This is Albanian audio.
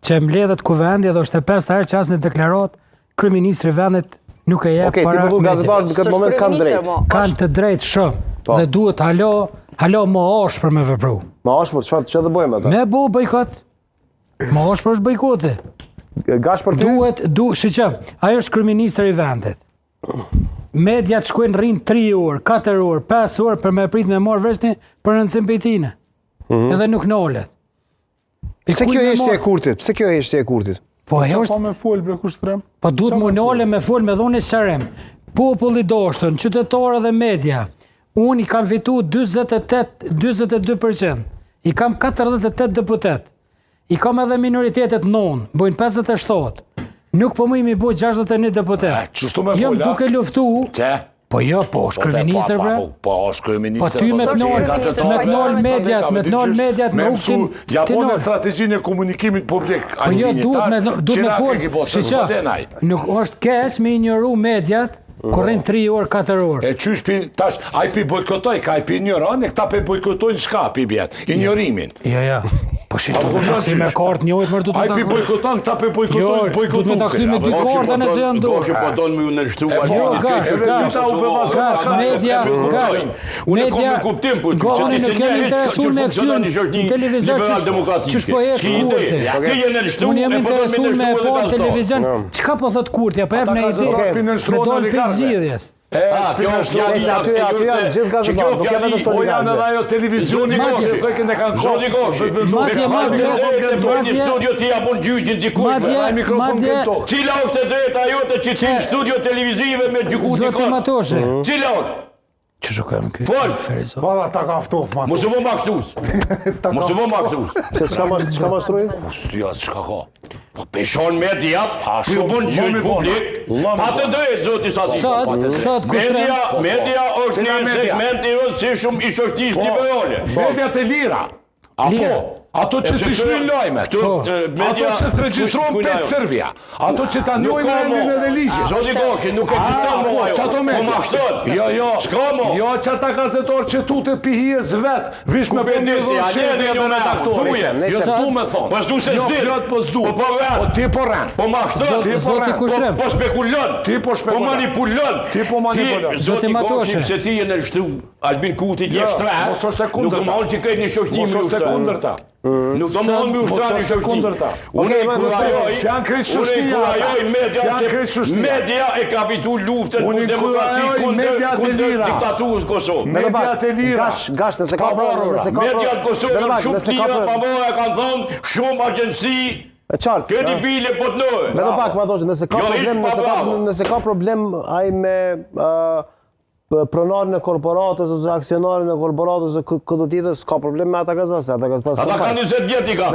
që mbledhet kuvendi dhe është e 5 herë që asnjë deklarat kryeministri i vendit nuk e jep para. Okej, ti gazetarët në këtë moment kanë drejt. Kanë të drejtë shumë dhe duhet halo më ashpër me vepru. Më ashpër çfarë të bëjmë atë? Me bojkot. Më ashpër është bojkoti. Gash për ty? Shiqë, ajo është kryeministri i vendit. Mediat shkojnë rrinë 3 orë, 4 orë, 5 orë për me prit me marrë veshni për rëndësim pejtine. Edhe nuk nolet. Pse kjo heshtje e kurtit? Pse kjo heshtje e kurtit? Po ajo është... Pa me folë bre kushtrem? Po duhet mu nole me folë me dhoni sërem. Populli doshtën, qytetarë dhe media. Unë i kam fitu 22%. I kam 48 deputet. I kam edhe minoritetet 9, bojnë 57. Nuk po më imi boj 61 deputet. Qështu me folë, jam duke luftu. Që? Po jo, po është kryeministër bre. Po është kryeministër. Po ty me t'nol mediat, me mësu Japone strategjinë e komunikimit publik. Po jo, duhet me folë. Shisha, nuk është keq me ignoru mediat, korrin 3 orë, 4 orë. E qysh tash, a i pi bojkotoj, ka i pi ignoron, e këta pi bojkotojnë shka pi bjet, ignorimin. Ja. Po shitu të takli me kartë njojt mërë du të takli. A i pi bojkoton, këta pi bojkotojnë bojkotuce. Du të me takli me 2 kartë nëse janë do. Doshë po donë me ju nërështu. Media, goni nuk jam interesu me eksion në televizor që shpohet kurti. Unë jam interesu me e po televizion, qka po thot kurti, po ep në ide me dollë për zgjidhjes. Aty janë gjithë gazetarët, nuk janë vetëm Po janë edhe ajo televizioni goshë, fëkën e kanë Zoni goshë, një studio ti apon gjyqin dikuj. Cila është e drejta jote që ti në studio televizive me gjyku dikon? Cila është? Që shukojmë këtë? Folë! Bada ta ka aftof, ma. Mosë vë maksus. Çka ma shtrujnë? Stia, çka ka? Po peshon media, ju bën gjyq publik, pa të drejtë, zoti Sadi. Sot Media është një segment i rëndësishëm i shoqërisë liberale. Mediat e lira. Ato që si shmyn lojme, ato që së registruon për Serbia, ato që ta njojnë emrin e religjit. Zoti Goshi, nuk e kështon mo ajo, po mashton. Jo, që ata gazetor që tutet pihijes vetë, vish me për një dhërë shërë dhe redaktori. Jo s'du me thonë. Po s'du se s'di. Po s'du. Po ti po rren. Po mashton. Po spekulon. Ti po spekulon. Po manipulon. Ti po manipulon. Zoti Goshi, se ti e në nështru Albin Kuti jeshtra, nuk më onë që krejt një shoqënimi ushtra. Nuk do më onë më ushtra një shoqëni. Unë e kurajoj media e ka fitu luftën për demokraci kundër diktaturës Kosovë. Mediat e lira. Gash, nëse ka Mediat Kosovë shumë tira pavora kanë thonë shumë agjensi kredibile po të nëhe. Me dhe pak, ma doshe, nëse ka problem ai me pronarin e korporatës ose aksionarin e korporatës ose këtë tjetër, s'ka problem me ata gazetarë. Ata ka 20 vjet i ka.